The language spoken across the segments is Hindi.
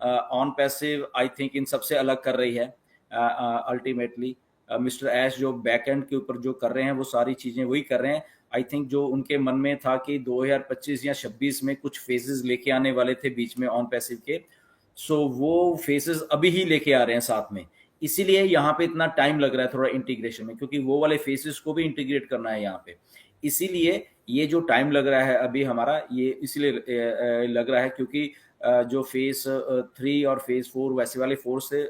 On passive I think in सबसे अलग कर रही है अल्टीमेटली। मिस्टर ऐश जो बैक एंड के ऊपर जो कर रहे हैं वो सारी चीजें वही कर रहे हैं। आई थिंक जो उनके मन में था कि 2025 या 26 में कुछ फेजेस लेके आने वाले थे बीच में ऑन पैसिव के, सो वो फेजेस अभी ही लेके आ रहे हैं साथ में। इसीलिए यहाँ पे इतना टाइम लग रहा है थोड़ा इंटीग्रेशन में, क्योंकि वो वाले फेसेस को भी इंटीग्रेट करना है यहाँ पे। इसीलिए ये जो टाइम लग रहा है अभी हमारा, ये इसलिए लग रहा है क्योंकि जो फेज 3 और फेज 4 वैसे वाले फोर्स थे,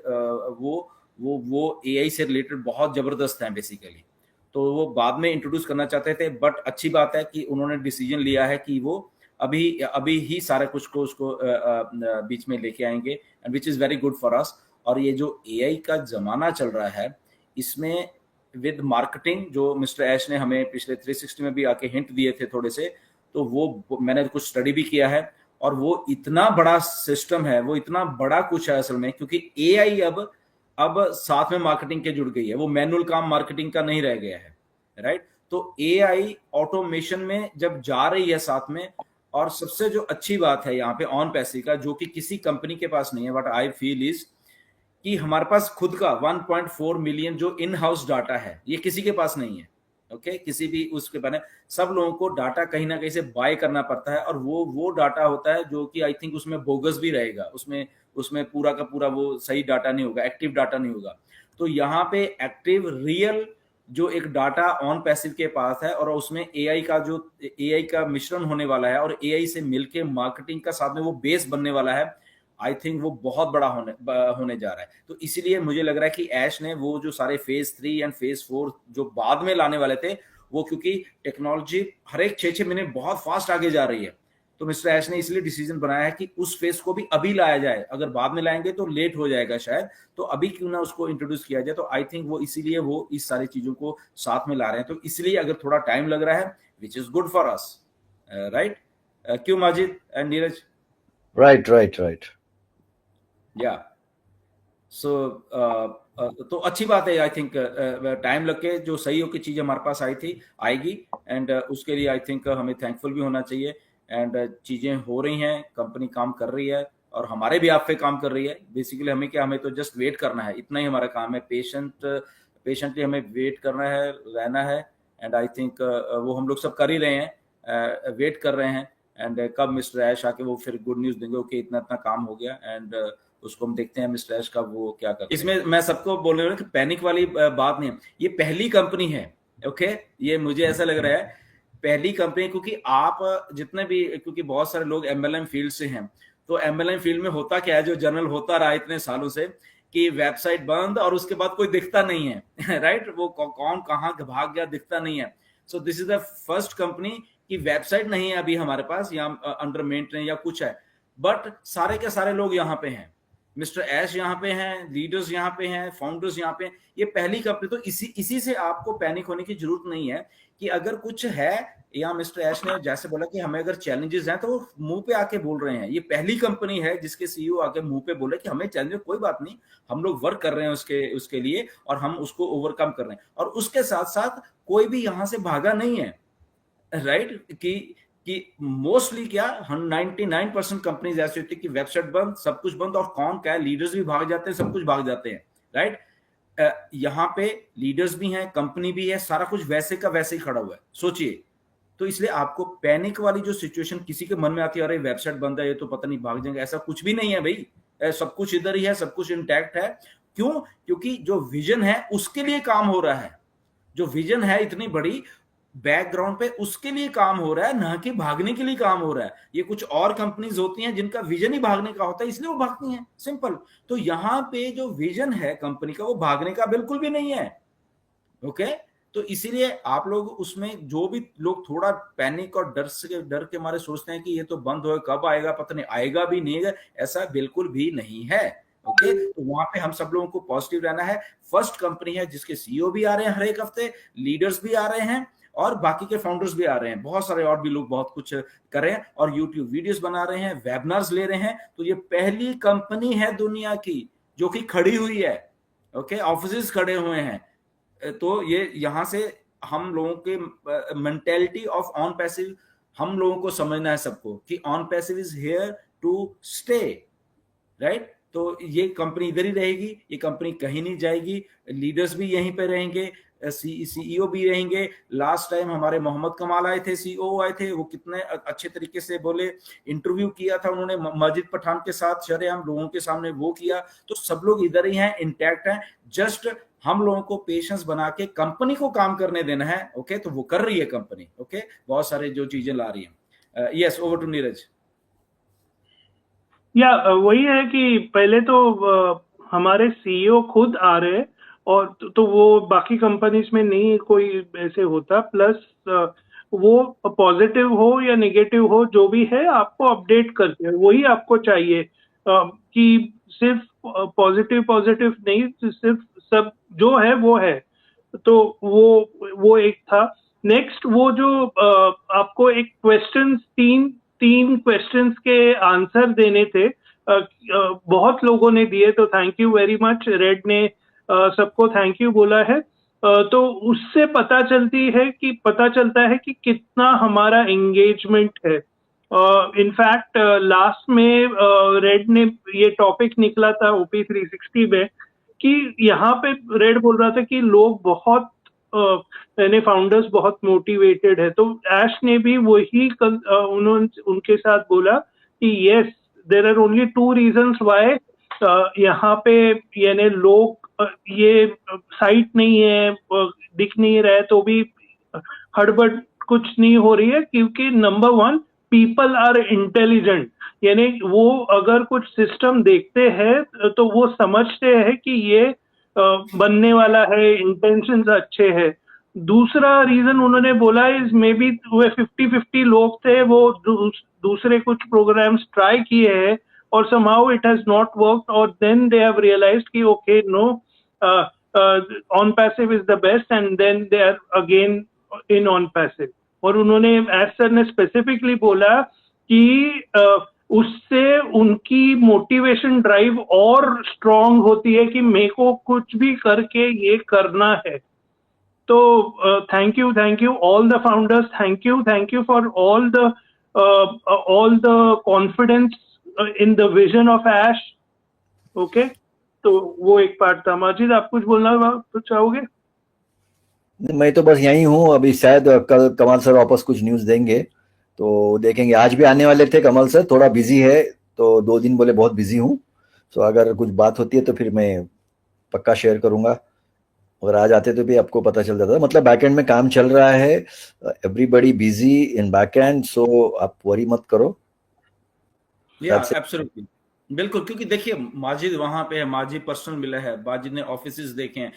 वो एआई से रिलेटेड बहुत जबरदस्त हैं बेसिकली। तो वो बाद में इंट्रोड्यूस करना चाहते थे, बट अच्छी बात है कि उन्होंने डिसीजन लिया है कि वो अभी अभी ही सारा कुछ को उसको बीच में लेके आएंगे, and which is very good for अस। और ये जो एआई का जमाना चल रहा है, इसमें विद मार्केटिंग जो मिस्टर ऐश ने हमें पिछले 360 में भी आके हिंट दिए थे थोड़े से, तो वो मैंने कुछ स्टडी भी किया है। और वो इतना बड़ा सिस्टम है, वो इतना बड़ा कुछ है असल में, क्योंकि एआई अब साथ में मार्केटिंग के जुड़ गई है, वो मैनुअल काम मार्केटिंग का नहीं रह गया है, राइट। तो एआई ऑटोमेशन में जब जा रही है साथ में, और सबसे जो अच्छी बात है यहाँ पे ऑन पैसिव का, जो कि किसी कंपनी के पास नहीं है, बट आई फील इज कि हमारे पास खुद का 1.4 मिलियन जो इन हाउस डाटा है, ये किसी के पास नहीं है। ओके, किसी भी उसके बारे में सब लोगों को डाटा कहीं ना कहीं से बाय करना पड़ता है, और वो डाटा होता है जो कि आई थिंक उसमें बोगस भी रहेगा, उसमें उसमें पूरा का पूरा वो सही डाटा नहीं होगा, एक्टिव डाटा नहीं होगा। तो यहाँ पे एक्टिव रियल जो एक डाटा ऑन पैसिव के पास है, और उसमें एआई का मिश्रण होने वाला है, और एआई से मिलके मार्केटिंग का साथ में वो बेस बनने वाला है। आई थिंक वो बहुत बड़ा होने जा रहा है। तो इसीलिए मुझे लग रहा है कि ऐश ने वो जो सारे फेज 3 एंड फेज 4 जो बाद में लाने वाले थे, वो क्योंकि टेक्नोलॉजी हर एक 6-6 महीने बहुत फास्ट आगे जा रही है, तो मिस्टर ऐश ने इसलिए डिसीजन बनाया है कि उस फेज को भी अभी लाया जाए। अगर बाद में लाएंगे तो लेट हो जाएगा शायद, तो अभी क्यों ना उसको इंट्रोड्यूस किया जाए। तो आई थिंक वो इसीलिए वो इस सारी चीजों को साथ में ला रहे हैं। तो इसलिए अगर थोड़ा टाइम लग रहा है, which is good for us, right. क्यों Majid and Neeraj? Right right right. Yeah so तो अच्छी बात है। आई थिंक टाइम लग के जो सही हो की चीज हमारे पास आई थी, आएगी, एंड उसके लिए आई थिंक हमें थैंकफुल भी होना चाहिए। एंड चीजें हो रही हैं, कंपनी काम कर रही है, और हमारे भी आप पे काम कर रही है। बेसिकली हमें क्या, हमें तो जस्ट वेट करना है, इतना ही हमारा काम है। पेशेंटली हमें वेट करना है, रहना है। एंड आई थिंक वो हम लोग सब कर ही रहे हैं, वेट कर रहे हैं। एंड कब मिस्टर ऐश आके वो फिर गुड न्यूज देंगे कि इतना इतना काम हो गया, एंड उसको हम देखते हैं मिस्टर ऐश का वो क्या करते हैं। इसमें मैं सबको बोल रहा हूँ कि पैनिक वाली बात नहीं है, ये पहली कंपनी है। ओके, ये मुझे ऐसा लग रहा है पहली कंपनी, क्योंकि आप जितने भी, क्योंकि बहुत सारे लोग एमएलएम फील्ड से हैं, तो एमएलएम फील्ड में होता क्या है, जो जनरल होता रहा इतने सालों से, कि वेबसाइट बंद और उसके बाद कोई दिखता नहीं है राइट, वो कौन कहाँ भाग गया दिखता नहीं है। So this is the first company की वेबसाइट नहीं है अभी हमारे पास, या अंडर मेंटेनेंस या कुछ है, बट सारे के सारे लोग यहाँ पे हैं। मिस्टर ऐश यहाँ पे हैं, लीडर्स यहाँ पे हैं, फाउंडर्स यहाँ पे हैं। ये पहली कंपनी, तो इसी से आपको पैनिक होने की जरूरत नहीं है कि अगर कुछ है, या मिस्टर ऐश ने जैसे बोला कि हमें अगर चैलेंजेस हैं, तो वो मुंह पे आके बोल रहे हैं। ये पहली कंपनी है जिसके सीईओ आके मुंह पे बोले कि हमें चैलेंज, कोई बात नहीं, हम लोग वर्क कर रहे हैं उसके लिए, और हम उसको ओवरकम कर रहे हैं। और उसके साथ साथ कोई भी यहां से भागा नहीं है, राइट। कि मोस्टली क्या 99% कंपनीज ऐसी होती है कि वेबसाइट बंद, सब कुछ बंद, और कौन क्या है, लीडर्स भी भाग जाते हैं, सब कुछ भाग जाते हैं, राइट। यहाँ पे लीडर्स भी हैं, कंपनी भी है, सारा कुछ वैसे का वैसे ही खड़ा हुआ है, सोचिए। तो इसलिए आपको पैनिक वाली जो सिचुएशन किसी के मन में आती है, अरे वेबसाइट बंद है, ये तो पता नहीं भाग जाएंगे, ऐसा कुछ भी नहीं है भाई। सब कुछ इधर ही है, सब कुछ इंटैक्ट है। क्यों? क्योंकि जो विजन है उसके लिए काम हो रहा है, जो विजन है इतनी बड़ी बैकग्राउंड पे, उसके लिए काम हो रहा है, ना कि भागने के लिए काम हो रहा है। ये कुछ और कंपनीज होती हैं जिनका विजन ही भागने का होता है, इसलिए वो भागती हैं, सिंपल। तो यहाँ पे जो विजन है कंपनी का, वो भागने का बिल्कुल भी नहीं है। ओके, तो इसीलिए आप लोग उसमें, जो भी लोग थोड़ा पैनिक और डर के मारे सोचते हैं कि ये तो बंद हो, कब आएगा पता नहीं, आएगा भी नहीं है, ऐसा बिल्कुल भी नहीं है। ओके, तो वहां पे हम सब लोगों को पॉजिटिव रहना है। फर्स्ट कंपनी है जिसके सीईओ भी आ रहे हैं हर एक हफ्ते, लीडर्स भी आ रहे हैं, और बाकी के फाउंडर्स भी आ रहे हैं, बहुत सारे और भी लोग बहुत कुछ कर रहे हैं, और यूट्यूब वीडियोस बना रहे हैं, वेबिनार्स ले रहे हैं। तो ये पहली कंपनी है दुनिया की जो कि खड़ी हुई है। ओके, ऑफिस खड़े हुए हैं। तो ये यहां से हम लोगों के मेंटेलिटी ऑफ ऑन पैसिव हम लोगों को समझना है सबको, कि on passive is here to stay. Right. तो ये कंपनी इधर ही रहेगी, ये कंपनी कहीं नहीं जाएगी, लीडर्स भी यहीं पे रहेंगे, सीईओ भी रहेंगे। लास्ट टाइम हमारे मोहम्मद कमाल आए थे, सीईओ आए थे, वो कितने अच्छे तरीके से बोले, इंटरव्यू किया था उन्होंने माजिद पठान के साथ, शरेआम लोगों के सामने वो किया। तो सब लोग इधर ही हैं, इंटैक्ट हैं, जस्ट हम लोगों को पेशेंस बना के कंपनी को काम करने देना है। ओके, तो वो कर रही है कंपनी। ओके, बहुत सारे जो चीजें ला रही है। Yes, over to Neeraj. या वही है कि पहले तो हमारे सीईओ खुद आ रहे हैं, और तो वो बाकी कंपनीज में नहीं कोई ऐसे होता। प्लस वो पॉजिटिव हो या नेगेटिव हो, जो भी है आपको अपडेट करते हैं, वही आपको चाहिए। कि सिर्फ पॉजिटिव पॉजिटिव नहीं, सिर्फ सब जो है वो है। तो वो एक था। नेक्स्ट वो जो आपको एक क्वेश्चन, तीन क्वेश्चंस के आंसर देने थे, बहुत लोगों ने दिए, तो thank you very much. Red ने सबको थैंक यू बोला है। तो उससे पता चलता है कि कितना हमारा एंगेजमेंट है। इनफैक्ट लास्ट में रेड ने ये टॉपिक निकला था ओपी 360 में, कि यहाँ पे रेड बोल रहा था कि लोग बहुत यानी फाउंडर्स बहुत मोटिवेटेड है। तो ऐश ने भी वही उन्होंने उनके साथ बोला कि yes, there are only 2 reasons why यहाँ पे यानी लोग ये साइट नहीं है, दिख नहीं रहा है तो भी हड़बड़ कुछ नहीं हो रही है, क्योंकि नंबर 1, पीपल आर इंटेलिजेंट। यानी वो अगर कुछ सिस्टम देखते हैं तो वो समझते हैं कि ये बनने वाला है, इंटेंशंस अच्छे हैं। दूसरा रीजन उन्होंने बोला इज मे बी वे 50-50 लोग थे, वो दूसरे कुछ प्रोग्राम्स ट्राई किए हैं और somehow it has not worked, और then they have realized कि okay, no, on passive is the best, and then they are again in on passive। और उन्होंने एस सर ने स्पेसिफिकली बोला कि उससे उनकी मोटिवेशन ड्राइव और स्ट्रांग होती है कि मेरे को कुछ भी करके ये करना है। तो thank you all the founders, thank you for all the confidence in the vision of ash. Okay, तो वो एक पार्ट था। माजिद, आप कुछ बोलना तो चाहोगे? मैं तो बस यही हूँ, अभी शायद कल कमाल सर वापस कुछ न्यूज देंगे तो देखेंगे। आज भी आने वाले थे कमाल सर, थोड़ा बिजी है तो 2 दिन बोले बहुत बिजी हूँ। तो अगर कुछ बात होती है तो फिर मैं पक्का शेयर करूंगा। अगर आ जाते तो भी आपको पता चल जाता। मतलब बैकएंड में काम चल रहा है, एवरीबडी बिजी इन बैकएंड, सो आप वरी मत करो। या एब्सोल्युटली, बिल्कुल। क्योंकि देखिए माजिद वहां पे है, माजिद पर्सनल मिला है, माजिद ने ऑफिसेज देखे हैं,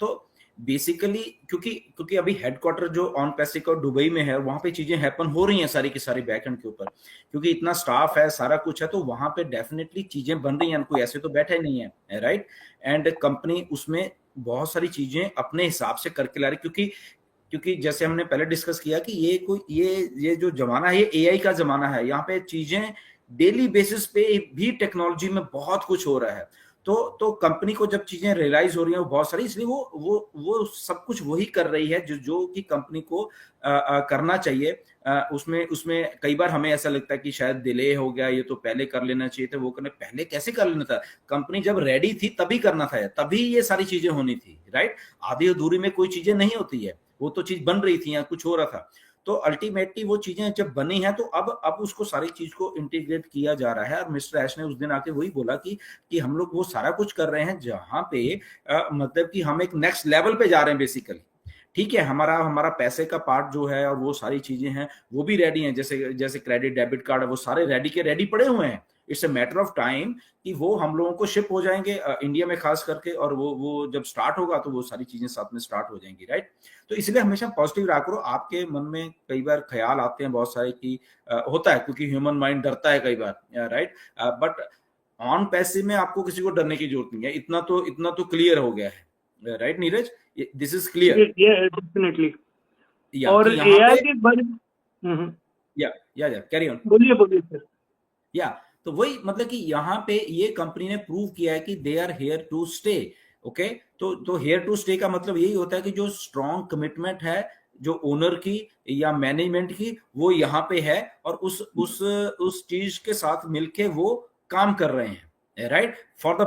तो बेसिकली क्योंकि अभी हेडक्वार्टर जो ऑन पैसिक और दुबई में है, वहां पे चीजें हैपन हो रही हैं सारी की सारी बैकएंड के ऊपर, क्योंकि इतना स्टाफ है, सारा कुछ है, तो वहां पे डेफिनेटली चीजें बन रही हैं। कोई ऐसे तो बैठा ही नहीं है, राइट। एंड कंपनी उसमें बहुत सारी चीजें अपने हिसाब से करके ला रही, क्योंकि जैसे हमने पहले डिस्कस किया कि ये जो जमाना है, ये एआई का जमाना है। यहाँ पे चीजें डेली बेसिस पे भी टेक्नोलॉजी में बहुत कुछ हो रहा है। तो कंपनी को जब चीजें रियलाइज हो रही हैं बहुत सारी, इसलिए वो सब कुछ वही कर रही है जो कि कंपनी को करना चाहिए। उसमें कई बार हमें ऐसा लगता है कि शायद डिले हो गया, ये तो पहले कर लेना चाहिए था, वो करने पहले कैसे कर लेना था। कंपनी जब रेडी थी तभी करना था, तभी ये सारी चीजें होनी थी, राइट। आधी अधूरी में कोई चीजें नहीं होती है, वो तो चीज बन रही थी या कुछ हो रहा था। तो अल्टीमेटली वो चीजें जब बनी हैं तो अब उसको सारी चीज को इंटीग्रेट किया जा रहा है। और मिस्टर ऐश ने उस दिन आके वही बोला कि हम लोग वो सारा कुछ कर रहे हैं जहां पे मतलब कि हम एक नेक्स्ट लेवल पे जा रहे हैं बेसिकली। ठीक है, हमारा पैसे का पार्ट जो है और वो सारी चीजें हैं वो भी रेडी हैं, जैसे क्रेडिट डेबिट कार्ड है, वो सारे रेडी पड़े हुए हैं। It's a matter of time कि वो हम लोगों को शिप हो जाएंगे इंडिया में खास करके, और वो जब स्टार्ट होगा तो वो सारी चीजें साथ में स्टार्ट हो जाएंगी, राइट। तो इसलिए हमेशा पॉजिटिव रहा करो। आपके मन में कई बार ख्याल आते हैं बहुत सारे कि होता है, क्योंकि ह्यूमन माइंड डरता है कई बार, राइट। बट ऑन पैसिव में आपको किसी को डरने की जरूरत नहीं है, इतना तो क्लियर हो गया है, right Neeraj, this is clear. Definitely. और एआई के बारे में या कैरी ऑन, बोलिए सर। या तो वही मतलब कि यहाँ पे ये कंपनी ने प्रूव किया है कि they are here to stay. Okay, तो हेयर टू स्टे का मतलब यही होता है कि जो स्ट्रॉन्ग कमिटमेंट है जो ओनर की या मैनेजमेंट की, वो यहाँ पे है, और उस चीज के साथ मिलके वो काम कर रहे हैं, राइट, फॉर द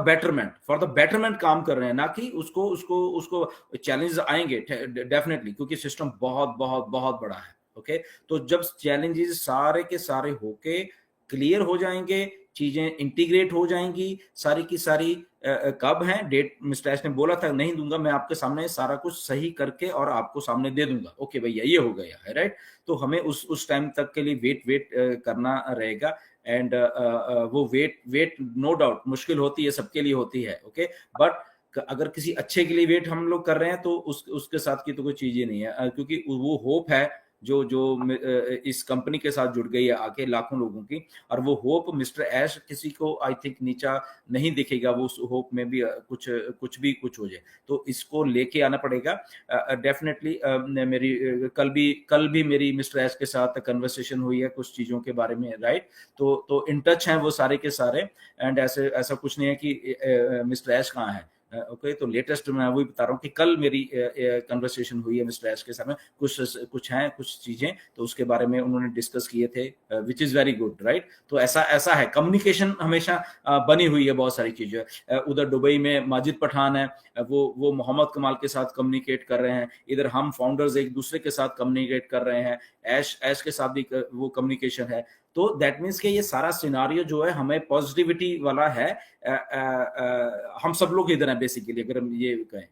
बेटरमेंट काम कर रहे हैं, ना कि उसको उसको उसको चैलेंजेस आएंगे डेफिनेटली, क्योंकि सिस्टम बहुत बहुत बहुत बड़ा है। ओके, तो जब चैलेंजेस सारे के सारे होके क्लियर हो जाएंगे, चीजें इंटीग्रेट हो जाएंगी सारी की सारी, कब है डेट, मिस्टर एश ने बोला था नहीं दूंगा, मैं आपके सामने सारा कुछ सही करके और आपको सामने दे दूंगा। ओके भैया, ये हो गया है, राइट। तो हमें उस टाइम तक के लिए वेट करना रहेगा। एंड वो वेट नो डाउट मुश्किल होती है, सबके लिए होती है। ओके, बट अगर किसी अच्छे के लिए वेट हम लोग कर रहे हैं तो उसके साथ की तो कोई चीज ही नहीं है, क्योंकि वो होप है जो जो इस कंपनी के साथ जुड़ गई है आके लाखों लोगों की, और वो होप मिस्टर ऐश किसी को आई थिंक नीचा नहीं दिखेगा, वो उस होप में भी कुछ हो जाए, तो इसको लेके आना पड़ेगा डेफिनेटली। मेरी कल भी मेरी मिस्टर ऐश के साथ कन्वर्सेशन हुई है कुछ चीजों के बारे में, राइट। तो इन टच हैं वो सारे के सारे, एंड ऐसा कुछ नहीं है कि मिस्टर ऐश कहाँ है। ओके, तो लेटेस्ट मैं वही बता रहा हूँ कि कल मेरी कन्वर्सेशन हुई है मिस्टर ऐश के साथ में, कुछ चीजें तो उसके बारे में उन्होंने डिस्कस किए थे, which is very good, right. तो ऐसा है, कम्युनिकेशन हमेशा बनी हुई है बहुत सारी चीजें। उधर दुबई में माजिद पठान है, वो मोहम्मद कमाल के साथ कम्युनिकेट कर रहे हैं, इधर हम फाउंडर्स एक दूसरे के साथ कम्युनिकेट कर रहे हैं, ऐश के साथ भी वो कम्युनिकेशन है। तो दैट मीन्स कि ये सारा सिनारियो जो है हमें पॉजिटिविटी वाला है। हम सब लोग इधर हैं बेसिकली, अगर हम ये कहें।